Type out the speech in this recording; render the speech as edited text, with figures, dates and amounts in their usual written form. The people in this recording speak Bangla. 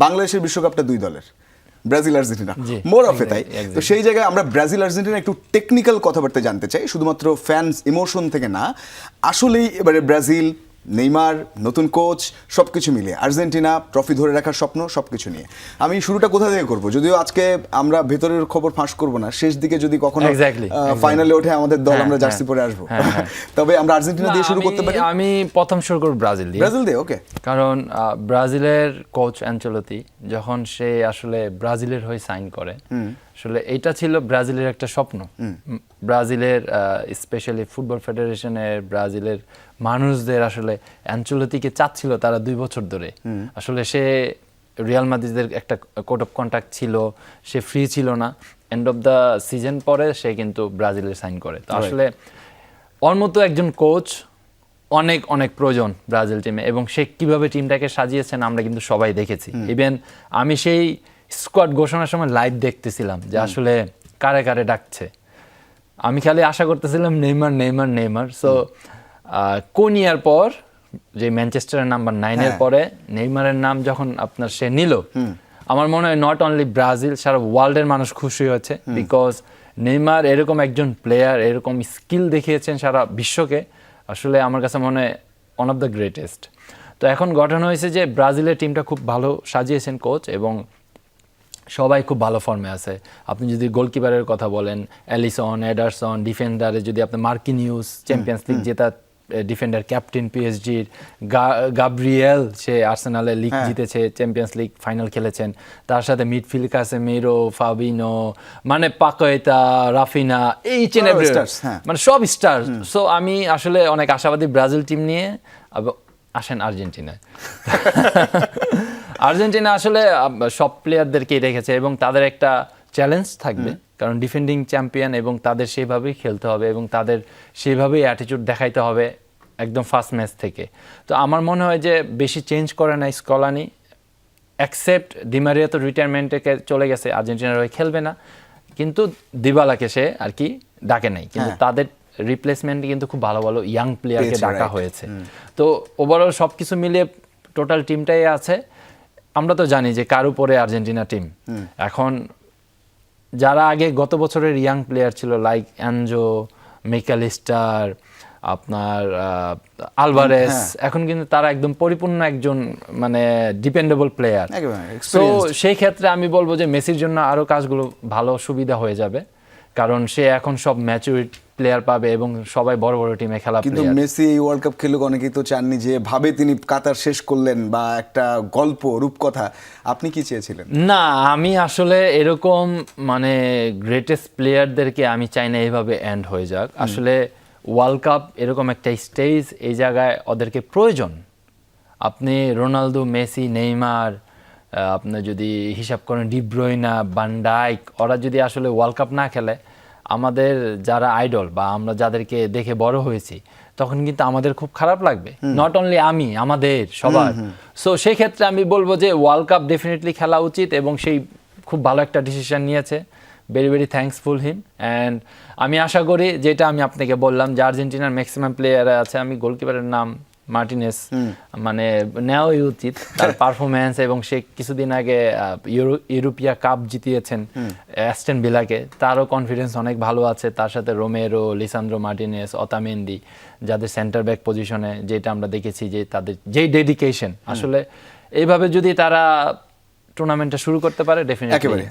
বাংলাদেশের বিশ্বকাপটা দুই দলের, ব্রাজিল আর্জেন্টিনা, মোর অফে তাই। তো সেই জায়গায় আমরা ব্রাজিল আর্জেন্টিনা একটু টেকনিক্যাল কথাবার্তা জানতে চাই, শুধুমাত্র ফ্যান্স ইমোশন থেকে না। আসলেই এবারে ব্রাজিল, নেইমার, নতুন কোচ, সবকিছু মিলিয়ে আর্জেন্টিনা ট্রফি ধরে রাখার স্বপ্ন, সবকিছু নিয়ে আমি শুরুটা কোথা থেকে করব? যদিও আজকে আমরা ভেতরের খবর ফাঁস করব না, শেষ দিকে যদি কখনো ফাইনালে ওঠে আমাদের দল, আমরা জার্সি পরে আসবো। তবে আমরা আর্জেন্টিনা দিয়ে শুরু করতে পারি। আমি প্রথম শুরু করব ব্রাজিল দিয়ে। ব্রাজিল দিয়ে, ওকে। কারণ ব্রাজিলের কোচ অ্যানচেলোতি যখন সে আসলে ব্রাজিলের হয়ে সাইন করে, আসলে এটা ছিল ব্রাজিলের একটা স্বপ্ন। ব্রাজিলের স্পেশালি ফুটবল ফেডারেশনের, ব্রাজিলের মানুষদের আসলে অ্যানচেলোতিকে চাচ্ছিল তারা 2 বছর ধরে। আসলে সে রিয়াল মাদ্রিদের একটা কোড অফ কন্ট্রাক্ট ছিল, সে ফ্রি ছিল না। এন্ড অফ দ্য সিজন পরে সে কিন্তু ব্রাজিলের সাইন করে। তো আসলে ওর মতো একজন কোচ অনেক অনেক প্রয়োজন ব্রাজিল টিমে, এবং সে কিভাবে টিমটাকে সাজিয়েছেন আমরা কিন্তু সবাই দেখেছি। ইভেন আমি সেই স্কোয়াড ঘোষণার সময় লাইভ দেখতেছিলাম যে আসলে কারে কারে ডাকছে। আমি খালি আশা করতেছিলাম নেইমার নেইমার নেইমার। সো কোন ইয়ার পর যে ম্যানচেস্টারের নাম্বার 9 এর পরে নেইমারের নাম যখন আপনার সে নিল, আমার মনে হয় নট অনলি ব্রাজিল, সারা ওয়ার্ল্ডের মানুষ খুশি হয়েছে। বিকজ নেইমার এরকম একজন প্লেয়ার, এরকম স্কিল দেখিয়েছেন সারা বিশ্বকে। আসলে আমার কাছে মনে হয় ওয়ান অফ দ্য গ্রেটেস্ট। তো এখন গঠন হয়েছে যে ব্রাজিলের টিমটা খুব ভালো সাজিয়েছেন কোচ, এবং সবাই খুব ভালো ফর্মে আছে। আপনি যদি গোলকিপারের কথা বলেন, অ্যালিসন, এডারসন, ডিফেন্ডারে যদি আপনি মার্কিনিউস, চ্যাম্পিয়ন্স লিগ জেতা ডিফেন্ডার, ক্যাপ্টেন পিএসজির, গাব্রিয়েল, সে আর্সেনালে লিগ জিতেছে, চ্যাম্পিয়ন্স লিগ ফাইনাল খেলেছেন। তার সাথে মিডফিল্ড কাসেমিরো, ফাবিনো, মানে Paqueta, Raphinha, each and every, মানে সব স্টার। সো আমি আসলে অনেক আশাবাদী ব্রাজিল টিম নিয়ে। আসেন আর্জেন্টিনায়। আর্জেন্টিনা আসলে সব প্লেয়ারদেরকেই রেখেছে, এবং তাদের একটা চ্যালেঞ্জ থাকবে, কারণ ডিফেন্ডিং চ্যাম্পিয়ন, এবং তাদের সেইভাবেই খেলতে হবে, এবং তাদের সেইভাবেই অ্যাটিটিউড দেখাইতে হবে একদম ফার্স্ট ম্যাচ থেকে। তো আমার মনে হয় যে বেশি চেঞ্জ করে না স্কলানি, অ্যাকসেপ্ট ডিমারিয়া তো রিটায়ারমেন্টে চলে গেছে, আর্জেন্টিনার হয়ে খেলবে না, কিন্তু দিবালাকে সে আর কি ডাকে নাই। কিন্তু তাদের রিপ্লেসমেন্ট কিন্তু খুব ভালো ভালো ইয়াং প্লেয়ারকে ডাকা হয়েছে। তো ওভারঅল সব কিছু মিলিয়ে টোটাল টিমটাই আছে। আমরা তো জানি যে কার উপরে আর্জেন্টিনা টিম। এখন যারা আগে গত বছরের ইয়াং প্লেয়ার ছিল, লাইক অ্যানজো, মেকালিস্টার, আপনার আলভারেস, এখন কিন্তু তারা একদম পরিপূর্ণ একজন মানে ডিপেন্ডেবল প্লেয়ার। তো সেই ক্ষেত্রে আমি বলবো যে মেসির জন্য আরো কাজগুলো ভালো সুবিধা হয়ে যাবে, কারণ সে এখন সব ম্যাচুরিটি প্লেয়ার পাবে, এবং সবাই বড় বড় টিমে খেলা। কিন্তু মেসি এই ওয়ার্ল্ড কাপ খেলুক, অনেকেই তো চাননি যে ভাবে তিনি কাতার শেষ করলেন, বা একটা গল্প রূপকথা। আপনি কি চেয়েছিলেন? না, আমি আসলে এরকম মানে গ্রেটেস্ট প্লেয়ারদেরকে আমি চাই না এইভাবে এন্ড হয়ে যাক। আসলে ওয়ার্ল্ড কাপ এরকম একটা স্টেজ, এই জায়গায় ওদেরকে প্রয়োজন। আপনি রোনালদো, মেসি, নেইমার, আপনি যদি হিসাব করেন ডি ব্রুইনা, ভান ডাইক, ওরা যদি আসলে ওয়ার্ল্ড কাপ না খেলে, আমাদের যারা আইডল বা আমরা যাদেরকে দেখে বড় হয়েছি, তখন কিন্তু আমাদের খুব খারাপ লাগবে। নট অনলি আমি, আমাদের সবার। সো সেই ক্ষেত্রে আমি বলবো যে ওয়ার্ল্ড কাপ ডেফিনেটলি খেলা উচিত, এবং সেই খুব ভালো একটা ডিসিশন নিয়েছে। Very very thankful him. And আমি আশা করি, যেটা আমি আপনাকে বললাম যে আর্জেন্টিনার ম্যাক্সিমাম প্লেয়ার আছে, আমি গোলকিপারের নাম মার্টিনেস মানে নেওয়াই উচিত, তার পারফরমেন্স, এবং সে কিছুদিন আগে ইউরোপিয়া কাপ জিতিয়েছেন অ্যাস্টন ভিলাকে, তারও কনফিডেন্স অনেক ভালো আছে। তার সাথে রোমেরো, লিসান্দ্রো মার্টিনেস, অতামেন্দি, যাদের সেন্টার ব্যাক পজিশনে, যেটা আমরা দেখেছি যে তাদের যেই ডেডিকেশন, আসলে এইভাবে যদি তারা টুর্নামেন্টটা শুরু করতে পারে, ডেফিনেটলি